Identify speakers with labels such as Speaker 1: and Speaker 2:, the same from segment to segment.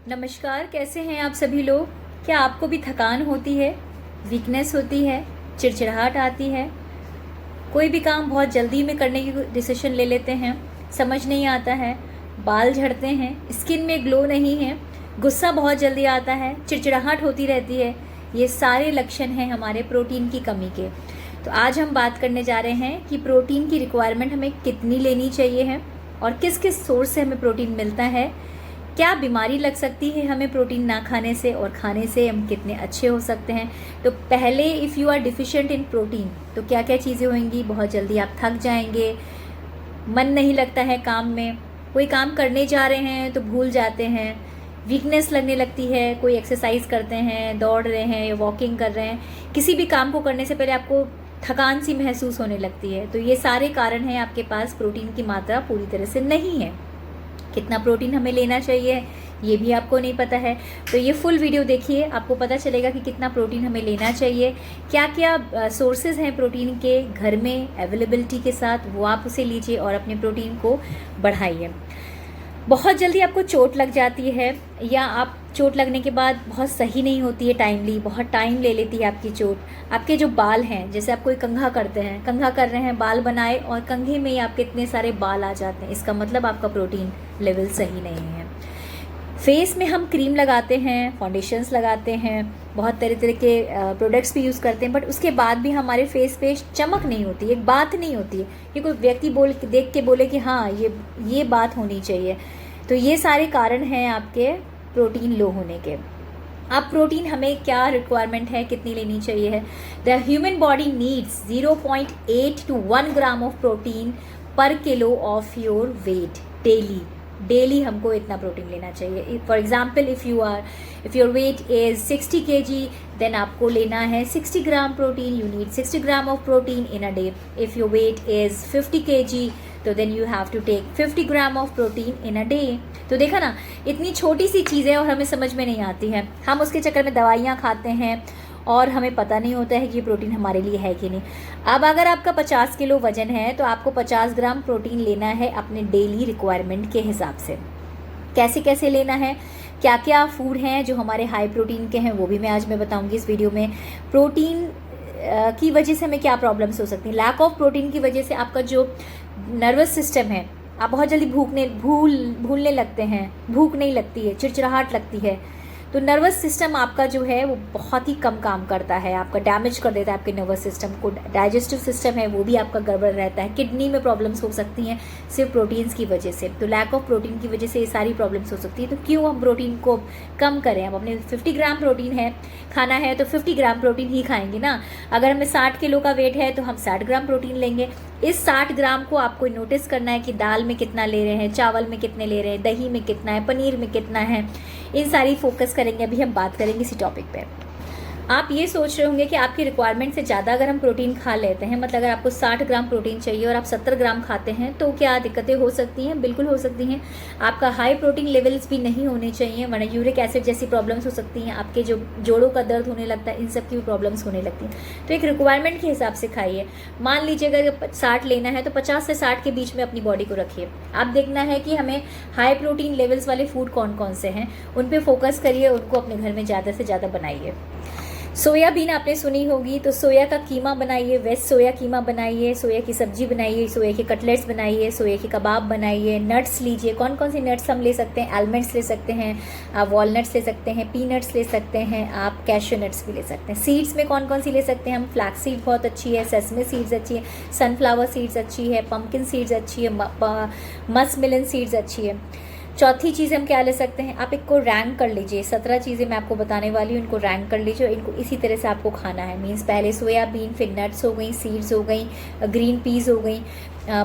Speaker 1: नमस्कार, कैसे हैं आप सभी लोग। क्या आपको भी थकान होती है, वीकनेस होती है, चिड़चिड़ाहट आती है, कोई भी काम बहुत जल्दी में करने की डिसीजन ले लेते हैं, समझ नहीं आता है, बाल झड़ते हैं, स्किन में ग्लो नहीं है, गुस्सा बहुत जल्दी आता है, चिड़चिड़ाहट होती रहती है, ये सारे लक्षण हैं हमारे प्रोटीन की कमी के। तो आज हम बात करने जा रहे हैं कि प्रोटीन की रिक्वायरमेंट हमें कितनी लेनी चाहिए है और किस किस सोर्स से हमें प्रोटीन मिलता है, क्या बीमारी लग सकती है हमें प्रोटीन ना खाने से और खाने से हम कितने अच्छे हो सकते हैं। तो पहले if you are deficient in protein तो क्या क्या चीज़ें होंगी। बहुत जल्दी आप थक जाएंगे, मन नहीं लगता है काम में, कोई काम करने जा रहे हैं तो भूल जाते हैं, वीकनेस लगने लगती है, कोई एक्सरसाइज करते हैं, दौड़ रहे हैं या वॉकिंग कर रहे हैं, किसी भी काम को करने से पहले आपको थकान सी महसूस होने लगती है। तो ये सारे कारण हैं आपके पास प्रोटीन की मात्रा पूरी तरह से नहीं है। कितना प्रोटीन हमें लेना चाहिए ये भी आपको नहीं पता है, तो ये फुल वीडियो देखिए, आपको पता चलेगा कि कितना प्रोटीन हमें लेना चाहिए, क्या क्या सोर्सेज हैं प्रोटीन के घर में अवेलेबिलिटी के साथ, वो आप उसे लीजिए और अपने प्रोटीन को बढ़ाइए। बहुत जल्दी आपको चोट लग जाती है या आप चोट लगने के बाद बहुत सही नहीं होती है टाइमली, बहुत टाइम ले लेती है आपकी चोट। आपके जो बाल हैं, जैसे आप कोई कंघा करते हैं, कंघा कर रहे हैं, बाल बनाए और कंघे में ही आपके इतने सारे बाल आ जाते हैं, इसका मतलब आपका प्रोटीन लेवल सही नहीं है। फेस में हम क्रीम लगाते हैं, फाउंडेशंस लगाते हैं, बहुत तरह तरह के प्रोडक्ट्स भी यूज़ करते हैं, बट उसके बाद भी हमारे फेस पे चमक नहीं होती, एक बात नहीं होती है कि कोई व्यक्ति देख के बोले कि हाँ ये बात होनी चाहिए। तो ये सारे कारण हैं आपके प्रोटीन लो होने के। अब प्रोटीन हमें क्या रिक्वायरमेंट है, कितनी लेनी चाहिए है। The human body needs 0.8 to 1 gram of protein per kilo of your weight daily हमको इतना प्रोटीन लेना चाहिए। For example if your weight is 60 kg, then आपको लेना है 60 gram protein. You need 60 gram of protein in a day. If your weight is 50 kg, तो then you have to take 50 gram of protein in a day. तो देखा ना, इतनी छोटी सी चीज़ है और हमें समझ में नहीं आती है, हम उसके चक्कर में दवाइयाँ खाते हैं और हमें पता नहीं होता है कि ये प्रोटीन हमारे लिए है कि नहीं। अब अगर आपका 50 किलो वजन है तो आपको 50 ग्राम प्रोटीन लेना है अपने डेली रिक्वायरमेंट के हिसाब से। कैसे कैसे लेना है, क्या क्या फूड हैं जो हमारे हाई प्रोटीन के हैं, वो भी मैं बताऊंगी इस वीडियो में। प्रोटीन की वजह से हमें क्या प्रॉब्लम्स हो सकती हैं। लैक ऑफ प्रोटीन की वजह से आपका जो नर्वस सिस्टम है, आप बहुत जल्दी भूलने लगते हैं, भूख नहीं लगती है, चिड़चिड़ाहट लगती है, तो नर्वस सिस्टम आपका जो है वो बहुत ही कम काम करता है, आपका डैमेज कर देता है आपके नर्वस सिस्टम को। डाइजेस्टिव सिस्टम है वो भी आपका गड़बड़ रहता है, किडनी में प्रॉब्लम्स हो सकती हैं सिर्फ प्रोटीन्स की वजह से। तो लैक ऑफ प्रोटीन की वजह से ये सारी प्रॉब्लम्स हो सकती है। तो क्यों हम प्रोटीन को कम करें। अब अपने 50 ग्राम प्रोटीन है खाना है तो 50 ग्राम प्रोटीन ही खाएंगे ना। अगर हमें 60 किलो का वेट है तो हम 60 ग्राम प्रोटीन लेंगे। इस 60 ग्राम को आपको नोटिस करना है कि दाल में कितना ले रहे हैं, चावल में कितने ले रहे हैं, दही में कितना है, पनीर में कितना है, इन सारी फोकस करेंगे। अभी हम बात करेंगे इसी टॉपिक पे। आप ये सोच रहे होंगे कि आपकी रिक्वायरमेंट से ज़्यादा अगर हम प्रोटीन खा लेते हैं, मतलब अगर आपको 60 ग्राम प्रोटीन चाहिए और आप 70 ग्राम खाते हैं तो क्या दिक्कतें हो सकती हैं। बिल्कुल हो सकती हैं। आपका हाई प्रोटीन लेवल्स भी नहीं होने चाहिए, वरना यूरिक एसिड जैसी प्रॉब्लम्स हो सकती हैं, आपके जो जोड़ों का दर्द होने लगता है, इन सब की भी प्रॉब्लम्स होने लगती हैं। तो एक रिक्वायरमेंट के हिसाब से खाइए। मान लीजिए अगर 60 लेना है तो 50 से 60 के बीच में अपनी बॉडी को रखिए। आप देखना है कि हमें हाई प्रोटीन लेवल्स वाले फूड कौन कौन से हैं, उन पे फोकस करिए, उनको अपने घर में ज़्यादा से ज़्यादा बनाइए। सोयाबीन आपने सुनी होगी, तो सोया का कीमा बनाइए, वेज सोया कीमा बनाइए, सोया की सब्जी बनाइए, सोया के कटलेट्स बनाइए, सोया के कबाब बनाइए। नट्स लीजिए, कौन कौन सी नट्स हम ले सकते हैं। आलमंड्स ले सकते हैं, आप वॉलनट्स ले सकते हैं, पीनट्स ले सकते हैं, आप कैश्यू नट्स भी ले सकते हैं। सीड्स में कौन कौन सी ले सकते हैं हम। फ्लैक्स सीड बहुत अच्छी है, सेसमे सीड्स अच्छी है, सनफ्लावर सीड्स अच्छी है, पम्पकिन सीड्स अच्छी है, मस्क मिलन सीड्स अच्छी है। चौथी चीज़ हम क्या ले सकते हैं, आप इनको रैंक कर लीजिए। 17 चीज़ें मैं आपको बताने वाली हूँ, इनको रैंक कर लीजिए और इनको इसी तरह से आपको खाना है। मीन्स पहले सोयाबीन, फिर नट्स हो गई, सीड्स हो गई, ग्रीन पीस हो गई,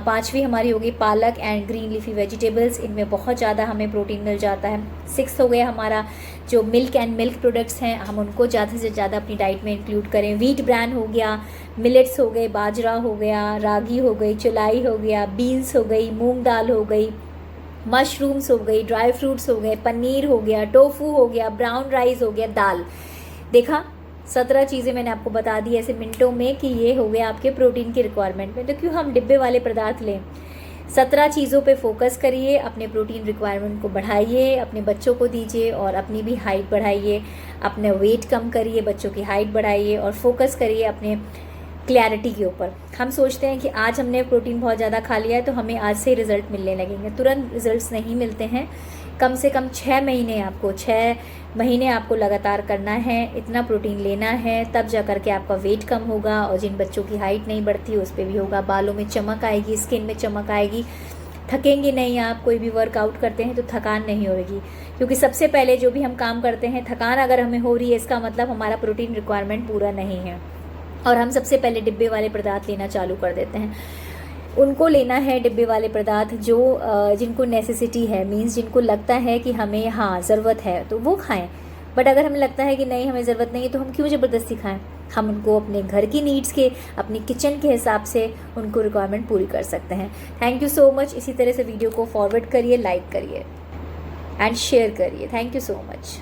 Speaker 1: पांचवी हमारी हो गई पालक एंड ग्रीन लीफी वेजिटेबल्स, इनमें बहुत ज़्यादा हमें प्रोटीन मिल जाता है। 6 हो गया हमारा जो मिल्क एंड मिल्क प्रोडक्ट्स हैं, हम उनको ज़्यादा से ज़्यादा अपनी डाइट में इंक्लूड करें। व्हीट ब्रांड हो गया, मिलेट्स हो गए, बाजरा हो गया, रागी हो गई, चुलाई हो गया, बीन्स हो गई, मूंग दाल हो गई, मशरूम्स हो गई, ड्राई फ्रूट्स हो गए, पनीर हो गया, टोफू हो गया, ब्राउन राइस हो गया, दाल। देखा, 17 चीज़ें मैंने आपको बता दी ऐसे मिनटों में कि ये हो गया आपके प्रोटीन की रिक्वायरमेंट में। तो क्यों हम डिब्बे वाले पदार्थ लें। 17 चीज़ों पे फोकस करिए, अपने प्रोटीन रिक्वायरमेंट को बढ़ाइए, अपने बच्चों को दीजिए और अपनी भी हाइट बढ़ाइए, अपने वेट कम करिए, बच्चों की हाइट बढ़ाइए और फोकस करिए अपने क्लैरिटी के ऊपर। हम सोचते हैं कि आज हमने प्रोटीन बहुत ज़्यादा खा लिया है तो हमें आज से रिज़ल्ट मिलने लगेंगे। तुरंत रिज़ल्ट्स नहीं मिलते हैं। कम से कम 6 महीने आपको लगातार करना है, इतना प्रोटीन लेना है, तब जा कर के आपका वेट कम होगा। और जिन बच्चों की हाइट नहीं बढ़ती उस पर भी होगा, बालों में चमक आएगी, स्किन में चमक आएगी, थकेंगे नहीं। आप कोई भी वर्कआउट करते हैं तो थकान नहीं होगी, क्योंकि सबसे पहले जो भी हम काम करते हैं थकान अगर हमें हो रही है इसका मतलब हमारा प्रोटीन रिक्वायरमेंट पूरा नहीं है और हम सबसे पहले डिब्बे वाले पदार्थ लेना चालू कर देते हैं। उनको लेना है डिब्बे वाले पदार्थ जो जिनको नेसेसिटी है, मीन्स जिनको लगता है कि हमें हाँ ज़रूरत है तो वो खाएं। बट अगर हमें लगता है कि नहीं हमें ज़रूरत नहीं है तो हम क्यों ज़बरदस्ती खाएं। हम उनको अपने घर की नीड्स के, अपनी किचन के हिसाब से उनको रिक्वायरमेंट पूरी कर सकते हैं। Thank you so much. इसी तरह से वीडियो को फॉरवर्ड करिए, लाइक करिए एंड शेयर करिए। Thank you so much.